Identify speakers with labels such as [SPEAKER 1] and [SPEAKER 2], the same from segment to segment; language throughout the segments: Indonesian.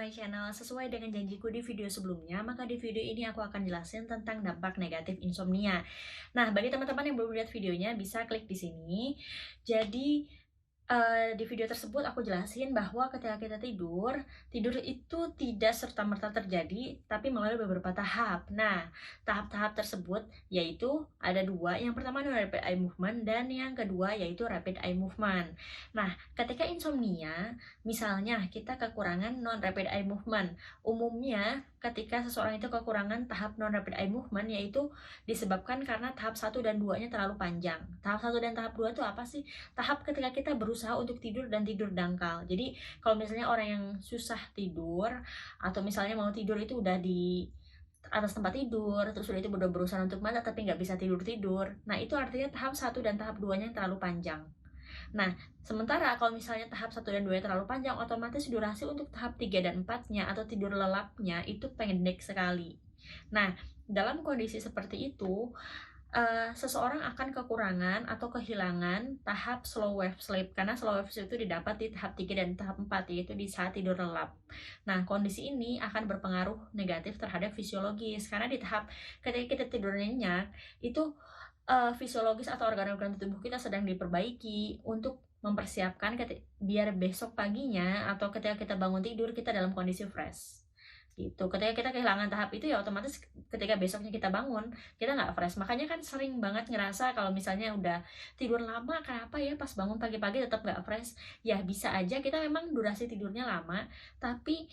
[SPEAKER 1] my channel. Sesuai dengan janjiku di video sebelumnya, maka di video ini aku akan jelasin tentang dampak negatif insomnia. Nah, bagi teman-teman yang belum lihat videonya, bisa klik di sini. Jadi, di video tersebut aku jelasin bahwa ketika kita tidur, tidur itu tidak serta-merta terjadi, tapi melalui beberapa tahap. Nah, tahap-tahap tersebut yaitu ada dua, yang pertama adalah rapid eye movement, dan yang kedua yaitu rapid eye movement. Nah, ketika insomnia, misalnya kita kekurangan non-rapid eye movement, umumnya ketika seseorang itu kekurangan tahap non-rapid eye movement, yaitu disebabkan karena tahap 1 dan 2-nya terlalu panjang. Tahap 1 dan tahap 2 itu apa sih? Tahap ketika kita berusaha untuk tidur dan tidur dangkal. Jadi kalau misalnya orang yang susah tidur atau misalnya mau tidur itu udah di atas tempat tidur, terus udah itu udah berusaha untuk mata tapi nggak bisa tidur-tidur. Nah, itu artinya tahap 1 dan tahap 2-nya terlalu panjang. Nah, sementara kalau misalnya tahap 1 dan 2 terlalu panjang, otomatis durasi untuk tahap 3 dan 4-nya atau tidur lelapnya itu pendek sekali. Nah, dalam kondisi seperti itu, seseorang akan kekurangan atau kehilangan tahap slow wave sleep, karena slow wave sleep itu didapat di tahap 3 dan tahap 4, yaitu di saat tidur lelap. Nah, kondisi ini akan berpengaruh negatif terhadap fisiologis, karena di tahap ketika kita tidur nyenyak, itu fisiologis atau organ-organ tubuh kita sedang diperbaiki untuk mempersiapkan biar besok paginya atau ketika kita bangun tidur, kita dalam kondisi fresh. Gitu. Ketika kita kehilangan tahap itu, ya otomatis ketika besoknya kita bangun, kita nggak fresh. Makanya kan sering banget ngerasa kalau misalnya udah tidur lama, kenapa ya pas bangun pagi-pagi tetap nggak fresh? Ya bisa aja kita memang durasi tidurnya lama, tapi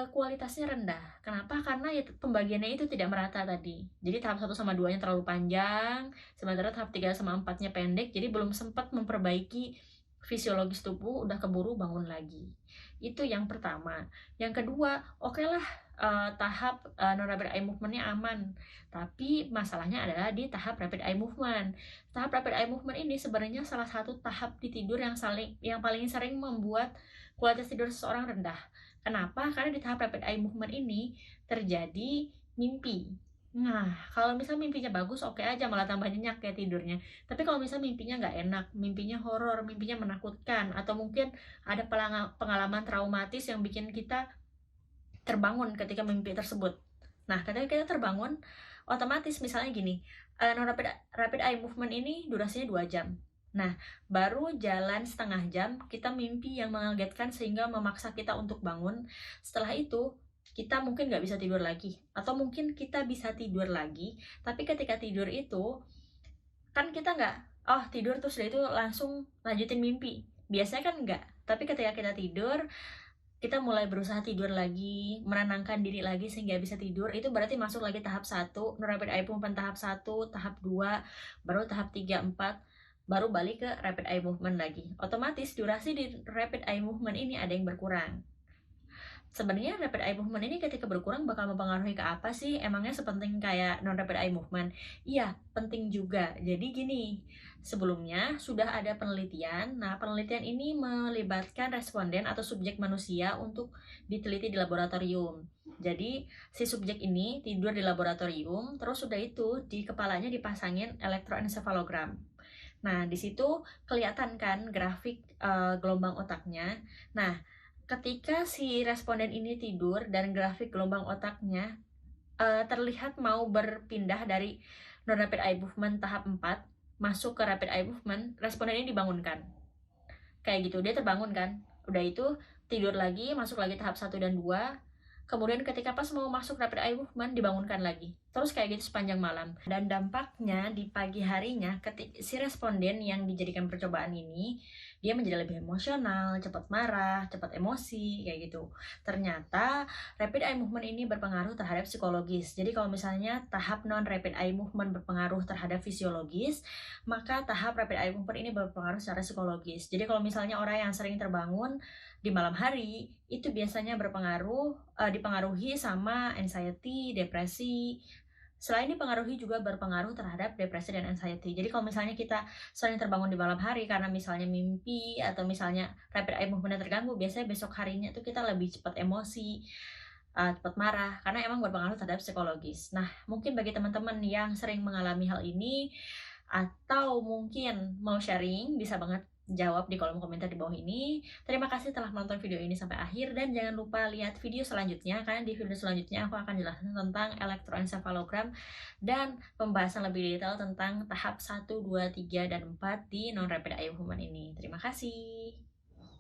[SPEAKER 1] kualitasnya rendah. Kenapa? Karena ya pembagiannya itu tidak merata tadi. Jadi tahap 1 sama 2-nya terlalu panjang, sementara tahap 3 sama 4-nya pendek, jadi belum sempat memperbaiki fisiologis tubuh, udah keburu bangun lagi. Itu yang pertama. Yang kedua, okelah, tahap, non-rapid eye movement-nya aman, tapi masalahnya adalah di tahap rapid eye movement. Tahap rapid eye movement ini sebenarnya salah satu tahap di tidur yang paling sering membuat kualitas tidur seseorang rendah. Kenapa? Karena di tahap rapid eye movement ini terjadi mimpi. Nah, kalau misalnya mimpinya bagus, oke aja, malah tambah nyenyak kayak tidurnya. Tapi kalau misalnya mimpinya nggak enak, mimpinya horor, mimpinya menakutkan, atau mungkin ada pengalaman traumatis yang bikin kita terbangun ketika mimpi tersebut. Nah, ketika kita terbangun, otomatis misalnya gini, rapid eye movement ini durasinya 2 jam. Nah, baru jalan setengah jam, kita mimpi yang mengagetkan sehingga memaksa kita untuk bangun. Setelah itu, kita mungkin nggak bisa tidur lagi. Atau mungkin kita bisa tidur lagi, tapi ketika tidur itu, kan kita nggak, oh tidur terus dari itu langsung lanjutin mimpi. Biasanya kan nggak. Tapi ketika kita tidur, kita mulai berusaha tidur lagi, menenangkan diri lagi sehingga bisa tidur, itu berarti masuk lagi tahap 1, rapid eye movement tahap 1, tahap 2, baru tahap 3, 4, baru balik ke rapid eye movement lagi. Otomatis durasi di rapid eye movement ini ada yang berkurang. Sebenarnya rapid eye movement ini ketika berkurang bakal mempengaruhi ke apa sih? Emangnya sepenting kayak non rapid eye movement? Iya, penting juga. Jadi gini, sebelumnya sudah ada penelitian. Nah, penelitian ini melibatkan responden atau subjek manusia untuk diteliti di laboratorium. Jadi, si subjek ini tidur di laboratorium, terus sudah itu di kepalanya dipasangin elektroencephalogram. Nah, di situ kelihatan kan grafik gelombang otaknya. Nah, ketika si responden ini tidur dan grafik gelombang otaknya terlihat mau berpindah dari non-rapid eye movement tahap 4 masuk ke rapid eye movement, responden ini dibangunkan. Kayak gitu, dia terbangun kan. Udah itu tidur lagi, masuk lagi tahap 1 dan 2. Kemudian ketika pas mau masuk rapid eye movement, dibangunkan lagi. Terus kayak gitu sepanjang malam. Dan dampaknya di pagi harinya, ketika si responden yang dijadikan percobaan ini, dia menjadi lebih emosional, cepat marah, cepat emosi, kayak gitu. Ternyata rapid eye movement ini berpengaruh terhadap psikologis. Jadi kalau misalnya tahap non-rapid eye movement berpengaruh terhadap fisiologis, maka tahap rapid eye movement ini berpengaruh secara psikologis. Jadi kalau misalnya orang yang sering terbangun di malam hari, itu biasanya dipengaruhi sama anxiety, depresi. Selain dipengaruhi juga berpengaruh terhadap depresi dan anxiety. Jadi kalau misalnya kita sering terbangun di malam hari karena misalnya mimpi atau misalnya rapid eye movement terganggu, biasanya besok harinya tuh kita lebih cepat emosi, cepat marah, karena emang berpengaruh terhadap psikologis. Nah, mungkin bagi teman-teman yang sering mengalami hal ini atau mungkin mau sharing, bisa banget jawab di kolom komentar di bawah ini. Terima kasih telah menonton video ini sampai akhir, dan jangan lupa lihat video selanjutnya, karena di video selanjutnya aku akan jelaskan tentang elektroencephalogram dan pembahasan lebih detail tentang tahap 1, 2, 3, dan 4 di non-rapid eye movement ini. Terima kasih.